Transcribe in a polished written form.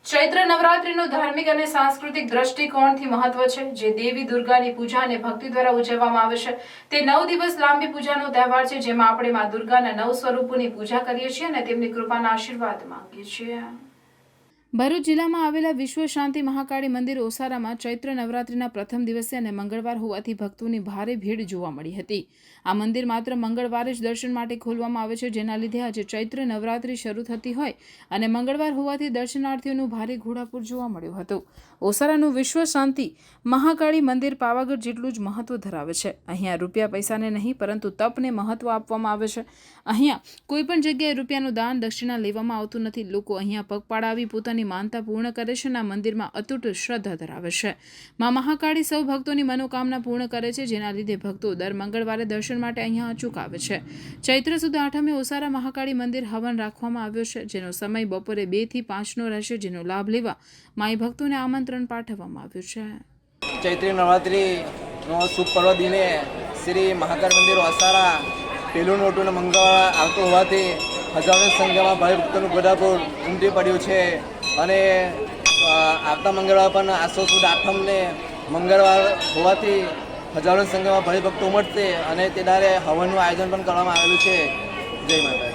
ચૈત્ર નવરાત્રીનું ધાર્મિક અને સાંસ્કૃતિક દ્રષ્ટિકોણથી મહત્વ છે, જે દેવી દુર્ગાની પૂજા અને ભક્તિ દ્વારા ઉજવવામાં આવે છે। તે 9 દિવસ લાંબી પૂજાનો તહેવાર છે, જેમાં આપણે માં દુર્ગાના 9 સ્વરૂપોની પૂજા કરીએ છીએ અને તેમની કૃપાના આશીર્વાદ માંગીએ છીએ। ભરૂચ જિલ્લામાં આવેલા વિશ્વ શાંતિ મહાકાળી મંદિર ઓસારામાં ચૈત્ર નવરાત્રીના પ્રથમ દિવસે અને મંગળવાર હોવાથી ભક્તોની ભારે ભીડ જોવા મળી હતી। આ મંદિર માત્ર મંગળવારે જ દર્શન માટે ખોલવામાં આવે છે, જેના લીધે આજે ચૈત્ર નવરાત્રી શરૂ થતી હોય અને મંગળવાર હોવાથી દર્શનાર્થીઓનું ભારે ઘોડાપુર જોવા મળ્યું હતું। ઓસારાનું વિશ્વ શાંતિ મહાકાળી મંદિર પાવાગઢ જેટલું જ મહત્વ ધરાવે છે। અહીંયા રૂપિયા પૈસાને નહીં પરંતુ તપને મહત્વ આપવામાં આવે છે। અહીંયા કોઈપણ જગ્યાએ રૂપિયાનું દાન દક્ષિણા લેવામાં આવતું નથી। લોકો અહીંયા પગપાળા આવી પોતાની માનતા પૂર્ણ કરે છે અને આ મંદિરમાં અતૂટ શ્રદ્ધા ધરાવે છે। માં મહાકાળી સૌ ભક્તોની મનોકામના પૂર્ણ કરે છે, જેના લીધે ભક્તો દર મંગળવારે દર્શન માટે અહીંયા અચૂક આવે છે। ચૈત્ર સુદ આઠમે ઓસારા મહાકાળી મંદિર હવન રાખવામાં આવ્યો છે, જેનો સમય બપોરે 2 થી 5નો રહેશે, જેનો લાભ લેવા માઈ ભક્તોને આમંત્રણ પાઠવવામાં આવ્યું છે। ચૈત્રી નવરાત્રિનો શુભ પર્વ દિને શ્રી મહાકાળી મંદિર ઓસારા પહેલું મોટું મંગળવાર આવતું હોવાથી હજારોની સંખ્યામાં ભાઈ ભક્તોનું ઘોડાપુર ઉમટી પડ્યું છે અને આવતા મંગળવાર પણ આસો સુદ આઠમને મંગળવાર હોવાથી હજારોની સંખ્યામાં ભાઈ ભક્તો ઉમટશે અને તે દાડે હવનનું આયોજન પણ કરવામાં આવેલું છે। જય માતા।